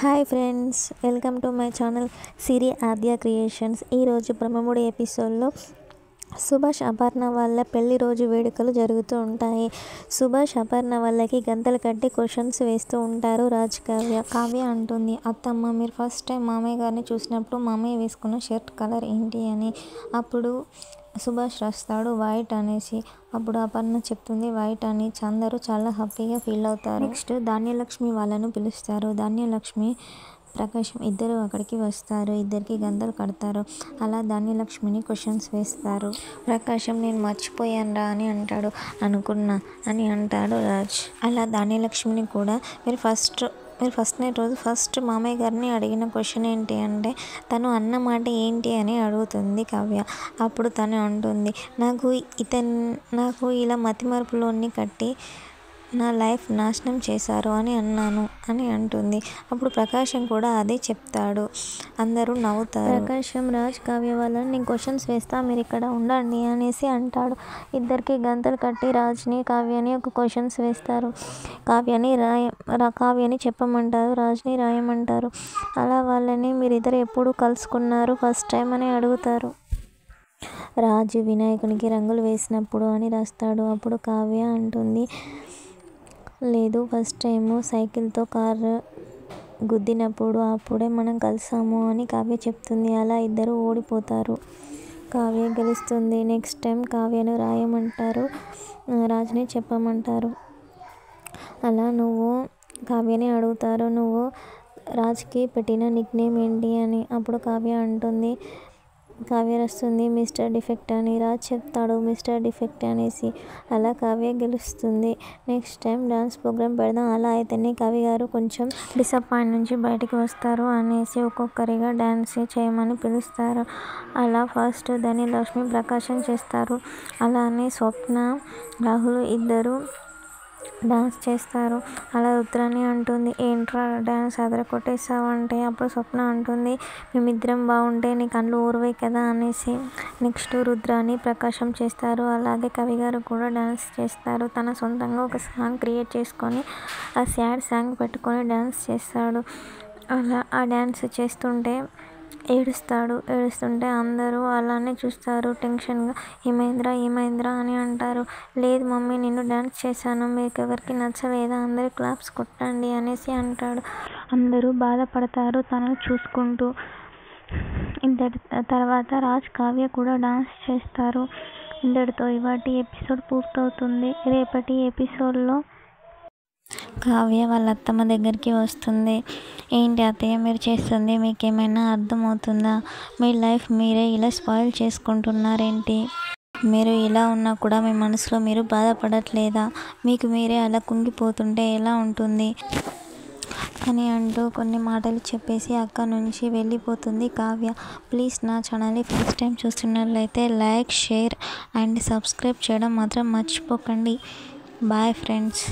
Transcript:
Hi friends, welcome to my channel Siri Aadya creations. ఈరోజు బ్రహ్మముడి ఎపిసోడ్లో సుభాష్ అపర్ణ వాళ్ళ పెళ్లి రోజు వేడుకలు జరుగుతూ ఉంటాయి. సుభాష్ అపర్ణ వాళ్ళకి గంతలు కట్టి క్వశ్చన్స్ వేస్తూ ఉంటారు. కావ్య అంటుంది, అత్తమ్మ మీరు ఫస్ట్ టైం మామయ్య గారిని చూసినప్పుడు మామయ్య వేసుకున్న షర్ట్ కలర్ ఏంటి అని. అప్పుడు సుభాష్ రాస్తాడు వైట్ అనేసి. అప్పుడు అపర్ణ చెప్తుంది వైట్ అని. అందరూ చాలా హ్యాపీగా ఫీల్ అవుతారు. నెక్స్ట్ ధాన్యలక్ష్మి వాళ్ళను పిలుస్తారు. ధాన్యలక్ష్మి ప్రకాశం ఇద్దరు అక్కడికి వస్తారు. ఇద్దరికి గంతలు కడతారు. అలా ధాన్యలక్ష్మిని క్వశ్చన్స్ వేస్తారు. ప్రకాశం నేను మర్చిపోయానురా అని అంటాడు. అనుకున్నా అని అంటాడు రాజ్. అలా ధాన్యలక్ష్మిని కూడా మీరు ఫస్ట్ నైట్ రోజు ఫస్ట్ మామయ్య గారిని అడిగిన క్వశ్చన్ ఏంటి అంటే తను అన్న మాట ఏంటి అని అడుగుతుంది కావ్య. అప్పుడు తను అంటుంది, నాకు ఇలా మతిమరుపులోని కట్టి నా లైఫ్ నాశనం చేశారు అని అన్నాను అని అంటుంది. అప్పుడు ప్రకాశం కూడా అదే చెప్తాడు. అందరూ నవ్వుతారు. ప్రకాశం రాజ్ కావ్య వాళ్ళని నేను క్వశ్చన్స్ వేస్తా, మీరు ఇక్కడ ఉండండి అనేసి అంటాడు. ఇద్దరికి గంతలు కట్టి రాజ్ని కావ్యని ఒక క్వశ్చన్స్ వేస్తారు. కావ్యని చెప్పమంటారు, రాజ్ని రాయమంటారు. అలా వాళ్ళని మీరిద్దరు ఎప్పుడు కలుసుకున్నారు ఫస్ట్ టైం అని అడుగుతారు. రాజు వినాయకునికి రంగులు వేసినప్పుడు అని రాస్తాడు. అప్పుడు కావ్య అంటుంది, లేదు ఫస్ట్ టైము సైకిల్తో కారు గుద్దినప్పుడు అప్పుడే మనం కలిసాము అని కావ్య చెప్తుంది. అలా ఇద్దరు ఓడిపోతారు. కావ్య గెలుస్తుంది. నెక్స్ట్ టైం కావ్యను రాయమంటారు, రాజుని చెప్పమంటారు. అలా కావ్యని అడుగుతారు, నువ్వు రాజ్కి పెట్టిన నిక్ నేమ్ ఏంటి అని. అప్పుడు కావ్య రాస్తుంది మిస్టర్ డిఫెక్ట్ అని. రాజ్ చెప్తాడు మిస్టర్ డిఫెక్ట్ అనేసి. అలా కావ్య గెలుస్తుంది. నెక్స్ట్ టైం డాన్స్ ప్రోగ్రామ్ పెడదాం, అలా అయితేనే కావ్య గారు కొంచెం డిసప్పాయింట్ నుంచి బయటికి వస్తారు అనేసి ఒక్కొక్కరిగా డాన్స్ చేయమని పిలుస్తారు. అలా ఫస్ట్ ధాన్యలక్ష్మి ప్రకాశం చేస్తారు. అలానే స్వప్న రాహుల్ ఇద్దరు డాన్స్ చేస్తారు. అలా రుద్రాని అంటుంది, ఏంట్రా డాన్స్ అదర కొట్టేసావంటే. అప్పుడు స్వప్న అంటుంది, మేమిద్దరం బాగుంటే నీ కళ్ళు ఊరవే కదా అనేసి. నెక్స్ట్ రుద్రాని ప్రకాశం చేస్తారు. అలాగే కవి గారు కూడా డాన్స్ చేస్తారు. తన సొంతంగా ఒక సాంగ్ క్రియేట్ చేసుకొని ఆ సాడ్ సాంగ్ పెట్టుకొని డాన్స్ చేస్తాడు. అలా ఆ డాన్స్ చేస్తుంటే ఏడుస్తుంటే అందరూ అలానే చూస్తారు టెన్షన్గా. ఏమైందిరా అని అంటారు. లేదు మమ్మీ నేను డాన్స్ చేశాను, మీకు ఎవరికి నచ్చలేదా, అందరూ క్లాప్స్ కొట్టండి అనేసి అంటాడు. అందరూ బాధపడతారు తనను చూసుకుంటూ. తర్వాత రాజ్ కావ్య కూడా డాన్స్ చేస్తారు. ఇంతటితో ఇవాటి ఎపిసోడ్ పూర్తవుతుంది. రేపటి ఎపిసోడ్లో కావ్య వాళ్ళ అత్తమ్మ దగ్గరికి వస్తుంది. ఏంటి అత్తయ్య మీరు చేస్తుంది, మీకేమైనా అర్థమవుతుందా? మీ లైఫ్ మీరే ఇలా స్పాయిల్ చేసుకుంటున్నారేంటి? మీరు ఇలా ఉన్నా కూడా మీ మనసులో మీరు బాధపడట్లేదా? మీకు మీరే అలా కుంగిపోతుంటే ఎలా ఉంటుంది అని అంటూ కొన్ని మాటలు చెప్పేసి అక్కడ నుంచి వెళ్ళిపోతుంది కావ్య. ప్లీజ్ నా ఛానల్ని ఫస్ట్ టైం చూస్తున్నట్లయితే లైక్, షేర్ అండ్ సబ్స్క్రైబ్ చేయడం మాత్రం మర్చిపోకండి. Bye friends.